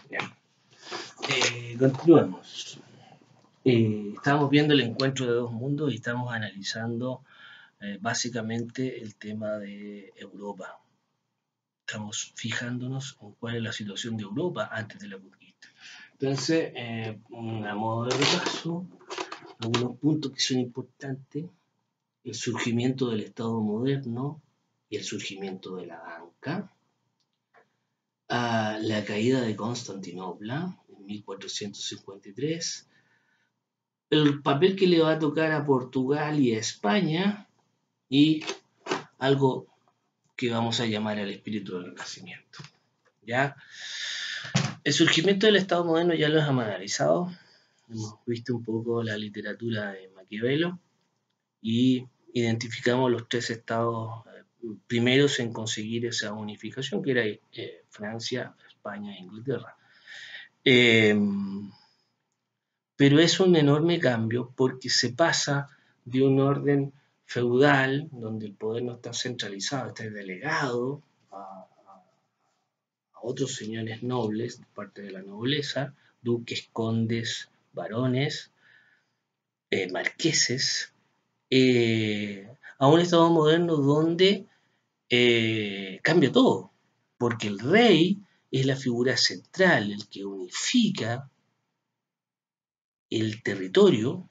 Ya. Continuemos. Estamos viendo el encuentro de dos mundos y estamos analizando básicamente el tema de Europa. Estamos fijándonos en cuál es la situación de Europa antes de la conquista. Entonces, a modo de repaso, algunos puntos que son importantes: el surgimiento del Estado moderno y el surgimiento de la banca, la caída de Constantinopla en 1453, el papel que le va a tocar a Portugal y a España, y algo que vamos a llamar el espíritu del Renacimiento. ¿Ya? El surgimiento del Estado moderno ya lo hemos analizado, hemos visto un poco la literatura de Maquiavelo y identificamos los tres estados primeros en conseguir esa unificación, que era Francia, España e Inglaterra. Pero es un enorme cambio porque se pasa de un orden feudal, donde el poder no está centralizado, está delegado a otros señores nobles, parte de la nobleza, duques, condes, barones, marqueses, a un estado moderno donde cambia todo, porque el rey es la figura central, el que unifica el territorio.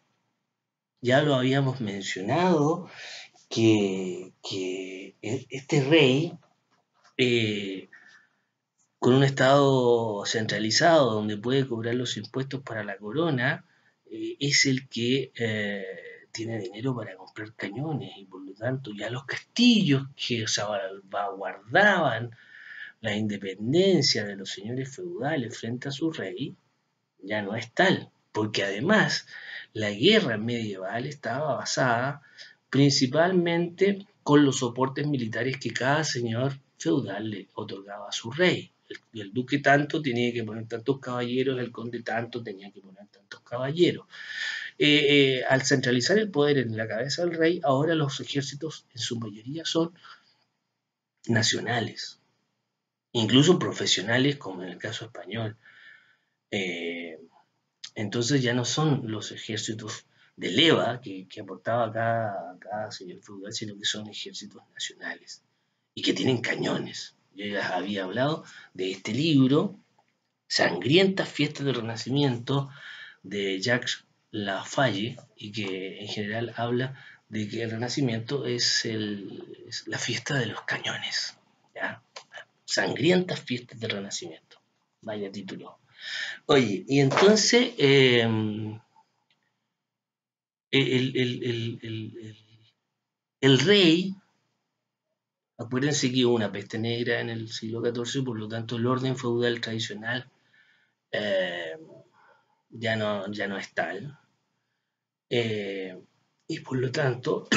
Ya lo habíamos mencionado, que este rey, con un estado centralizado donde puede cobrar los impuestos para la corona, es el que tiene dinero para comprar cañones, y por lo tanto ya los castillos que salvaguardaban la independencia de los señores feudales frente a su rey ya no es tal, porque además la guerra medieval estaba basada principalmente con los soportes militares que cada señor feudal le otorgaba a su rey. El duque tanto tenía que poner tantos caballeros, el conde tanto tenía que poner tantos caballeros. Al centralizar el poder en la cabeza del rey, ahora los ejércitos en su mayoría son nacionales, incluso profesionales, como en el caso español. Entonces ya no son los ejércitos de leva que aportaba cada señor feudal, sino que son ejércitos nacionales y que tienen cañones. Yo ya había hablado de este libro, Sangrientas Fiestas del Renacimiento, de Jacques Lafalle, y que en general habla de que el Renacimiento es la fiesta de los cañones. ¿Ya? Sangrientas Fiestas del Renacimiento. Vaya título. Oye, y entonces el rey, acuérdense que hubo una peste negra en el siglo XIV, por lo tanto el orden feudal tradicional ya no es tal. Y por lo tanto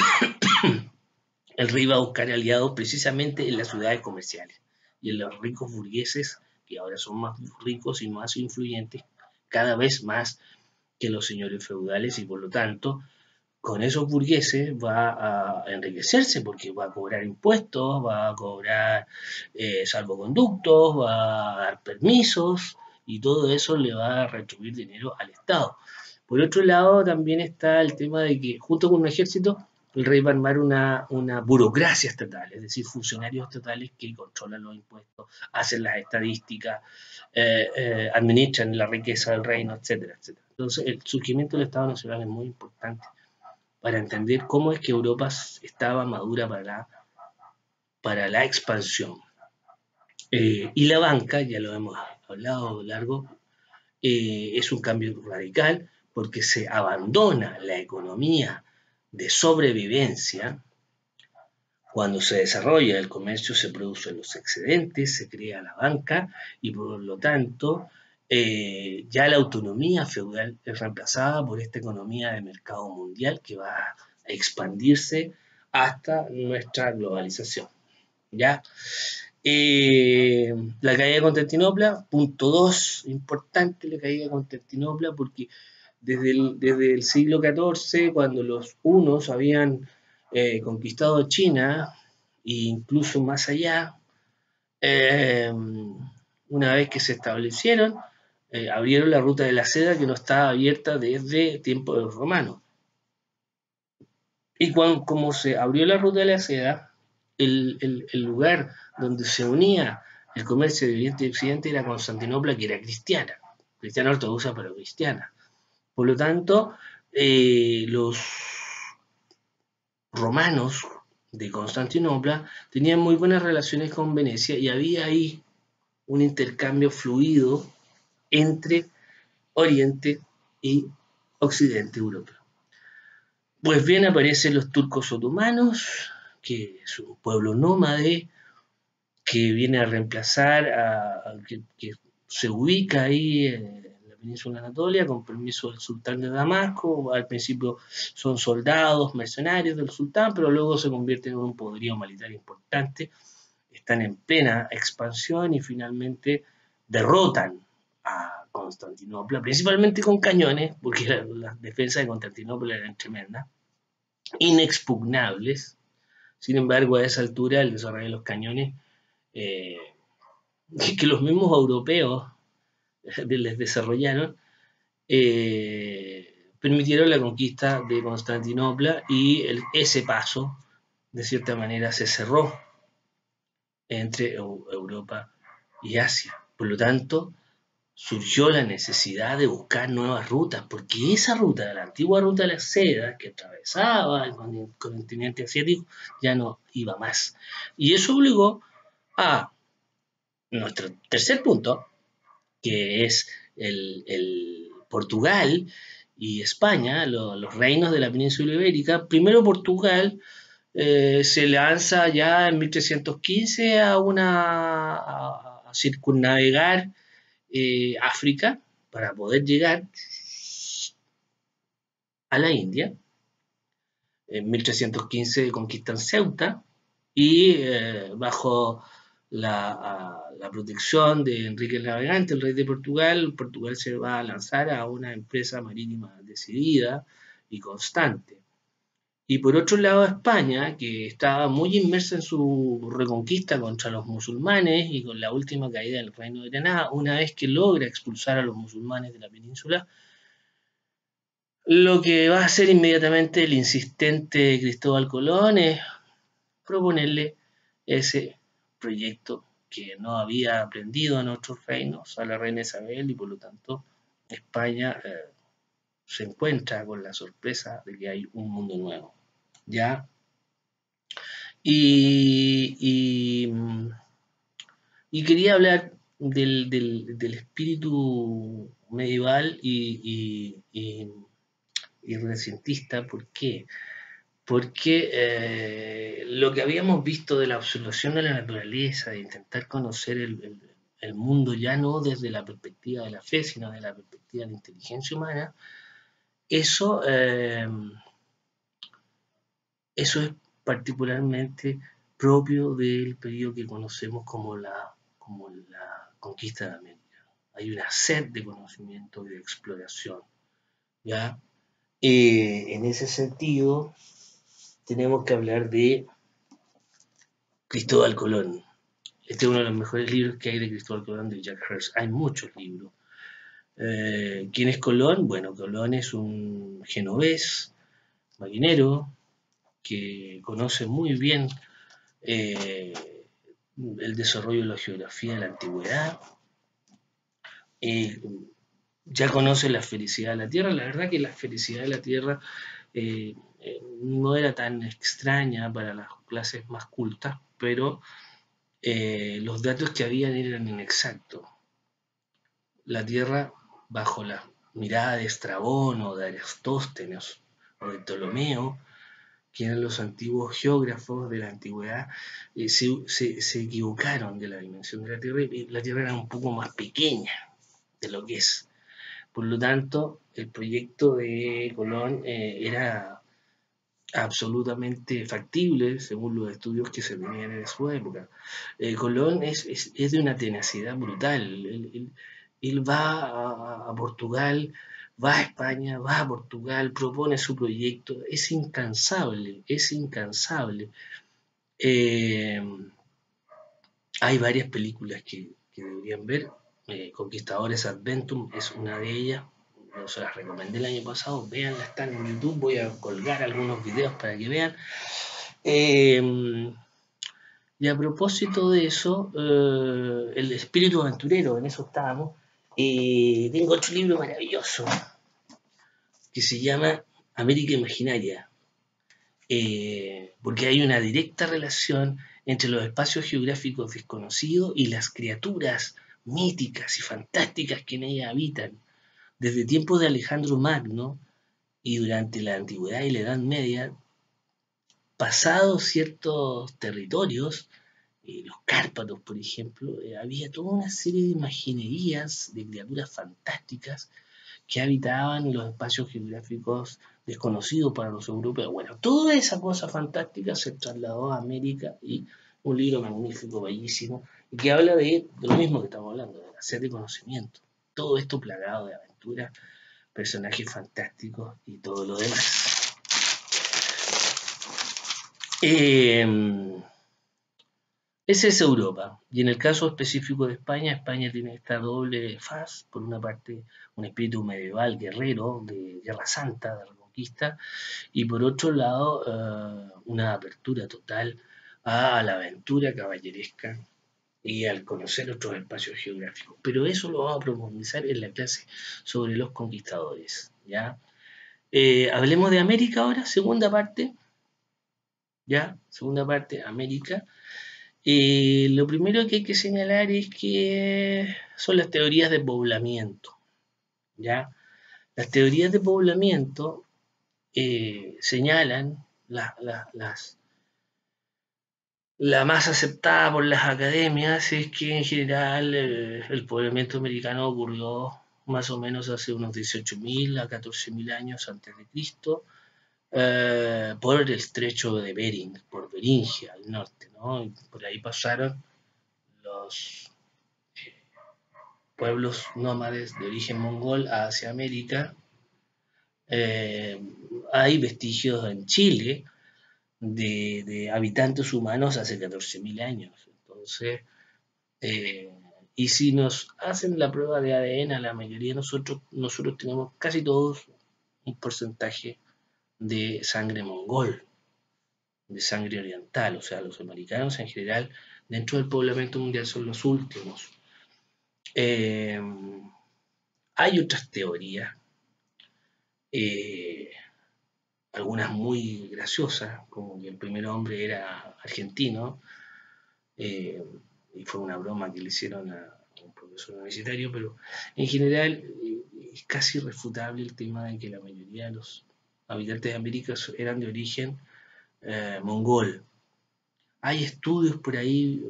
el rey va a buscar aliados precisamente en las ciudades comerciales y en los ricos burgueses, que ahora son más ricos y más influyentes cada vez más que los señores feudales, y por lo tanto con esos burgueses va a enriquecerse porque va a cobrar impuestos, va a cobrar salvoconductos, va a dar permisos, y todo eso le va a retribuir dinero al Estado. Por otro lado, también está el tema de que junto con un ejército, el rey va a armar una burocracia estatal, es decir, funcionarios estatales que controlan los impuestos, hacen las estadísticas, administran la riqueza del reino, etcétera, etcétera. Entonces, el surgimiento del Estado Nacional es muy importante para entender cómo es que Europa estaba madura para la expansión. Y la banca, ya lo hemos hablado largo, es un cambio radical porque se abandona la economía de sobrevivencia. Cuando se desarrolla el comercio se producen los excedentes, se crea la banca y por lo tanto ya la autonomía feudal es reemplazada por esta economía de mercado mundial que va a expandirse hasta nuestra globalización. ¿Ya? La caída de Constantinopla, punto 2, importante la caída de Constantinopla, porque desde el siglo XIV, cuando los hunos habían conquistado China, e incluso más allá, una vez que se establecieron, abrieron la ruta de la seda que no estaba abierta desde tiempos de los romanos. Y como se abrió la ruta de la seda, el lugar donde se unía el comercio de Oriente y Occidente era Constantinopla, que era cristiana ortodoxa, pero cristiana. Por lo tanto, los romanos de Constantinopla tenían muy buenas relaciones con Venecia y había ahí un intercambio fluido entre Oriente y Occidente europeo. Pues bien, aparecen los turcos otomanos, que es un pueblo nómade que viene a reemplazar que se ubica ahí en la península Anatolia con permiso del sultán de Damasco. Al principio son soldados, mercenarios del sultán, pero luego se convierten en un poderío militar importante. Están en plena expansión y finalmente derrotan a Constantinopla, principalmente con cañones, porque las defensas de Constantinopla eran tremendas, inexpugnables. Sin embargo, a esa altura el desarrollo de los cañones, eh, que los mismos europeos les desarrollaron, permitieron la conquista de Constantinopla y ese paso, de cierta manera, se cerró entre Europa y Asia. Por lo tanto, surgió la necesidad de buscar nuevas rutas, porque esa ruta, la antigua ruta de la seda, que atravesaba el continente asiático, ya no iba más. Y eso obligó a nuestro tercer punto, que es el Portugal y España, los reinos de la península ibérica. Primero Portugal se lanza ya en 1315 a circunnavegar África para poder llegar a la India. En 1315 conquistan Ceuta y bajo la protección de Enrique el Navegante, el rey de Portugal, Portugal se va a lanzar a una empresa marítima decidida y constante. Y por otro lado España, que estaba muy inmersa en su reconquista contra los musulmanes y con la última caída del reino de Granada, una vez que logra expulsar a los musulmanes de la península, lo que va a hacer inmediatamente el insistente Cristóbal Colón es proponerle ese proyecto que no había aprendido en otros reinos a la reina Isabel y por lo tanto España se encuentra con la sorpresa de que hay un mundo nuevo. ¿Ya? Y quería hablar del espíritu medieval y renacentista. ¿Por qué? Porque lo que habíamos visto de la observación de la naturaleza, de intentar conocer el mundo ya no desde la perspectiva de la fe, sino desde la perspectiva de la inteligencia humana, eso, eso es particularmente propio del periodo que conocemos como la conquista de América. Hay una sed de conocimiento y de exploración. ¿Ya? En ese sentido, tenemos que hablar de Cristóbal Colón. Este es uno de los mejores libros que hay de Cristóbal Colón, de Jack Hearst. Hay muchos libros. ¿Quién es Colón? Bueno, Colón es un genovés, marinero, que conoce muy bien eh, el desarrollo de la geografía de la antigüedad. Ya conoce la felicidad de la Tierra. La verdad que la felicidad de la Tierra no era tan extraña para las clases más cultas, pero los datos que habían eran inexactos. La Tierra, bajo la mirada de Estrabón o de Aristóteles o de Ptolomeo, que eran los antiguos geógrafos de la antigüedad, se equivocaron de la dimensión de la Tierra y la Tierra era un poco más pequeña de lo que es. Por lo tanto, el proyecto de Colón era absolutamente factible según los estudios que se tenían en su época. Colón es de una tenacidad brutal. Él va a Portugal, va a España, va a Portugal, propone su proyecto, es incansable, es incansable. Hay varias películas que que deberían ver. Conquistadores Adventum es una de ellas. Yo se las recomendé el año pasado. Véanla, están en YouTube. Voy a colgar algunos videos para que vean. Y a propósito de eso, el espíritu aventurero, en eso estábamos. Tengo otro libro maravilloso que se llama América Imaginaria, porque hay una directa relación entre los espacios geográficos desconocidos y las criaturas míticas y fantásticas que en ella habitan. Desde tiempos de Alejandro Magno y durante la Antigüedad y la Edad Media, pasados ciertos territorios, los Cárpatos, por ejemplo, había toda una serie de imaginerías de criaturas fantásticas que habitaban los espacios geográficos desconocidos para los europeos. Bueno, toda esa cosa fantástica se trasladó a América y un libro magnífico, bellísimo, y que habla de lo mismo que estamos hablando, de la sed de conocimiento. Todo esto plagado de aventuras, personajes fantásticos y todo lo demás. Esa es Europa. Y en el caso específico de España, España tiene esta doble faz. Por una parte, un espíritu medieval guerrero, de guerra santa, de reconquista, y por otro lado, una apertura total a la aventura caballeresca y al conocer otros espacios geográficos. Pero eso lo vamos a profundizar en la clase sobre los conquistadores. ¿Ya? Hablemos de América ahora, segunda parte. ¿Ya? Segunda parte, América. Lo primero que hay que señalar es que son las teorías de poblamiento. ¿Ya? Las teorías de poblamiento señalan la más aceptada por las academias es que en general el poblamiento americano ocurrió más o menos hace unos 18.000 a 14.000 años antes de Cristo, por el estrecho de Bering, por Beringia al norte, ¿no? Y por ahí pasaron los pueblos nómades de origen mongol hacia América. Hay vestigios en Chile de habitantes humanos hace 14.000 años. Entonces, y si nos hacen la prueba de ADN, la mayoría de nosotros tenemos casi todos un porcentaje de sangre mongol, de sangre oriental, o sea, los americanos en general, dentro del poblamiento mundial son los últimos. Hay otras teorías, algunas muy graciosas, como que el primer hombre era argentino, y fue una broma que le hicieron a un profesor universitario, pero en general es casi irrefutable el tema de que la mayoría de los habitantes de América eran de origen mongol. Hay estudios por ahí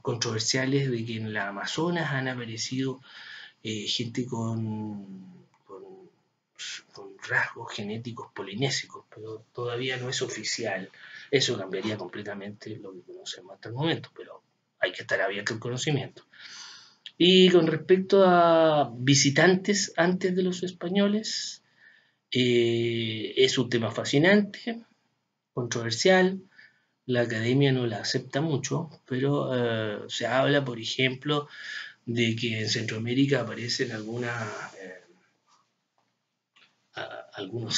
controversiales de que en la Amazonas han aparecido gente con rasgos genéticos polinésicos, pero todavía no es oficial. Eso cambiaría completamente lo que conocemos hasta el momento, pero hay que estar abierto al conocimiento. Y con respecto a visitantes antes de los españoles, es un tema fascinante, controversial. La academia no la acepta mucho, pero se habla, por ejemplo, de que en Centroamérica aparecen algunos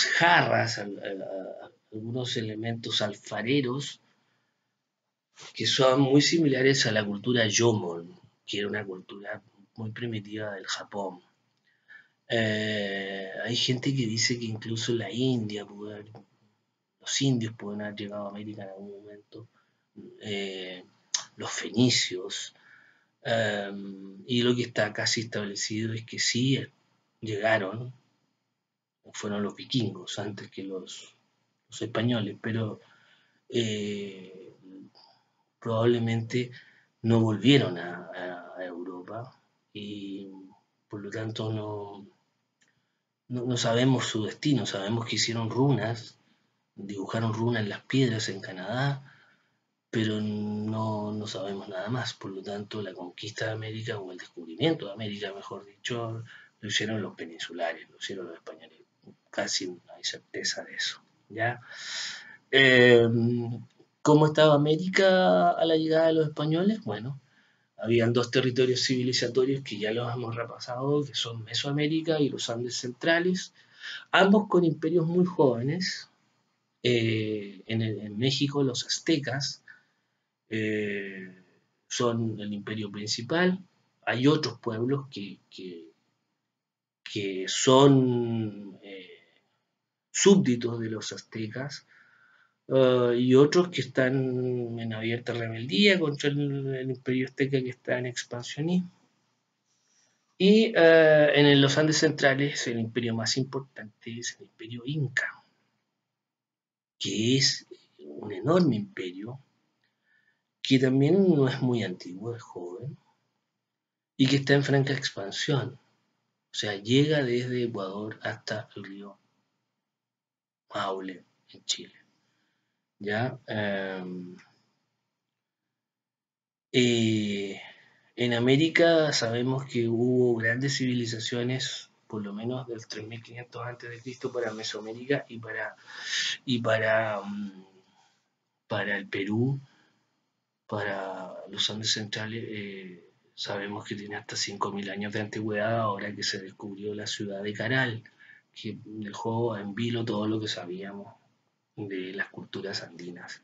jarras, algunos elementos alfareros que son muy similares a la cultura Yomon, que era una cultura muy primitiva del Japón. Hay gente que dice que incluso la India, los indios pueden haber llegado a América en algún momento, los fenicios, y lo que está casi establecido es que sí llegaron, fueron los vikingos antes que los españoles, pero probablemente no volvieron a Europa y por lo tanto no sabemos su destino. Sabemos que hicieron runas, dibujaron runas en las piedras en Canadá, pero no sabemos nada más. Por lo tanto, la conquista de América, o el descubrimiento de América, mejor dicho, lo hicieron los peninsulares, lo hicieron los españoles. Casi no hay certeza de eso. ¿Ya? ¿Cómo estaba América a la llegada de los españoles? Bueno, Habían dos territorios civilizatorios que ya los hemos repasado, que son Mesoamérica y los Andes centrales, ambos con imperios muy jóvenes. En México los aztecas eh, son el imperio principal. Hay otros pueblos que son súbditos de los aztecas, y otros que están en abierta rebeldía contra el imperio azteca que está en expansionismo. Y en los Andes centrales el imperio más importante es el imperio inca, que es un enorme imperio que también no es muy antiguo, es joven, y que está en franca expansión. O sea, llega desde Ecuador hasta el río Maule en Chile. ¿Ya? En América sabemos que hubo grandes civilizaciones, por lo menos del 3500 a.C. para Mesoamérica y para el Perú, para los Andes centrales. Sabemos que tiene hasta 5000 años de antigüedad, ahora que se descubrió la ciudad de Caral, que dejó en vilo todo lo que sabíamos de las culturas andinas.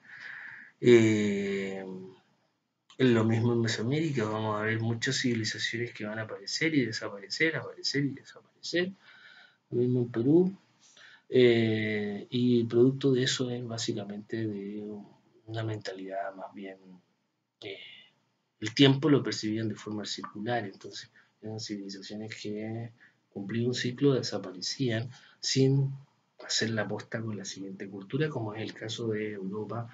Lo mismo en Mesoamérica, vamos a ver muchas civilizaciones que van a aparecer y desaparecer, aparecer y desaparecer. Lo mismo en Perú. Y producto de eso es básicamente de una mentalidad más bien. eh, el tiempo lo percibían de forma circular, entonces eran civilizaciones que cumplían un ciclo desaparecían sin hacer la posta con la siguiente cultura, como es el caso de Europa,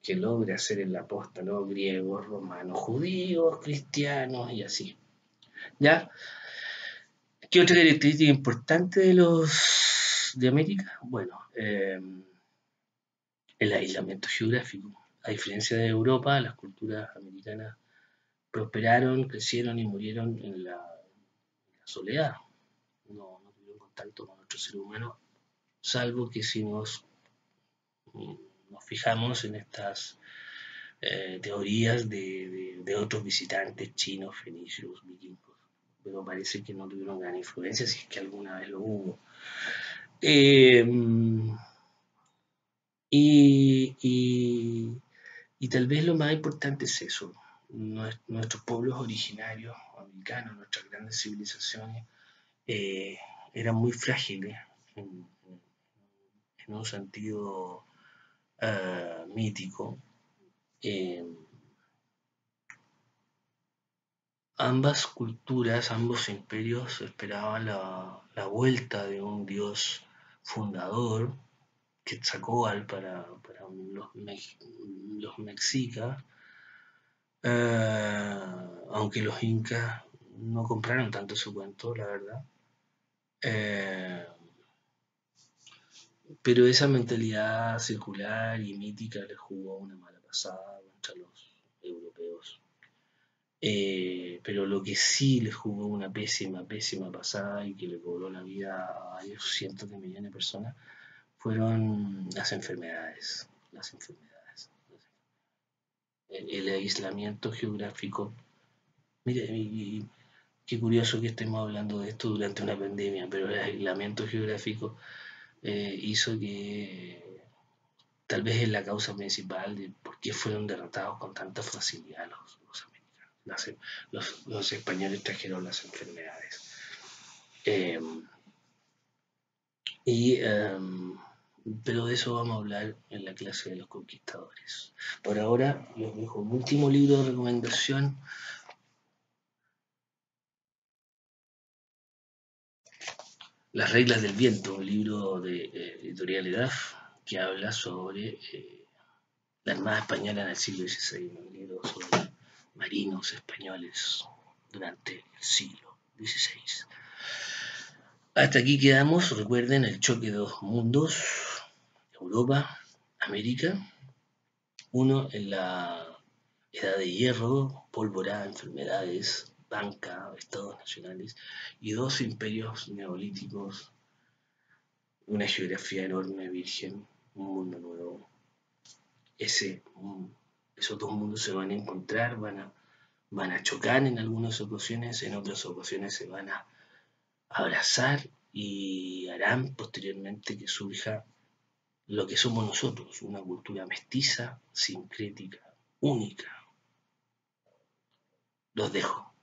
que logra hacer en la posta, los griegos, romanos, judíos, cristianos y así. ¿Ya? ¿Qué otra característica importante de los de América? Bueno, el aislamiento geográfico. A diferencia de Europa, las culturas americanas prosperaron, crecieron y murieron en la soledad. No tuvieron contacto con otro ser humano, salvo que si nos fijamos en estas teorías de otros visitantes chinos, fenicios, vikingos, pero parece que no tuvieron gran influencia, si es que alguna vez lo hubo. Eh, y tal vez lo más importante es eso, nuestros pueblos originarios americanos, nuestras grandes civilizaciones, eh, eran muy frágiles en un sentido mítico. Eh, Ambas culturas, ambos imperios esperaban la vuelta de un dios fundador, Quetzalcóatl para los mexicas, aunque los incas no compraron tanto su cuento, la verdad. Eh, pero esa mentalidad circular y mítica les jugó una mala pasada contra los europeos. Pero lo que sí les jugó una pésima pasada y que le cobró la vida a varios cientos de millones de personas fueron las enfermedades. El aislamiento geográfico. Mire, y qué curioso que estemos hablando de esto durante una pandemia, pero el aislamiento geográfico hizo que tal vez es la causa principal de por qué fueron derrotados con tanta facilidad los americanos. Los españoles trajeron las enfermedades. Eh, pero de eso vamos a hablar en la clase de los conquistadores. Por ahora les dejo un último libro de recomendación. Las reglas del viento, un libro de editorial EDAF que habla sobre la Armada Española en el siglo XVI, un libro sobre marinos españoles durante el siglo XVI. Hasta aquí quedamos. Recuerden el choque de dos mundos, Europa, América. Uno en la edad de hierro, pólvora, enfermedades, banca, estados nacionales. Y dos imperios neolíticos, una geografía enorme, virgen, un mundo nuevo. Esos dos mundos se van a encontrar, van van a chocar en algunas ocasiones, en otras ocasiones se van a abrazar y harán posteriormente que surja lo que somos nosotros, una cultura mestiza, sincrética, única. Los dejo.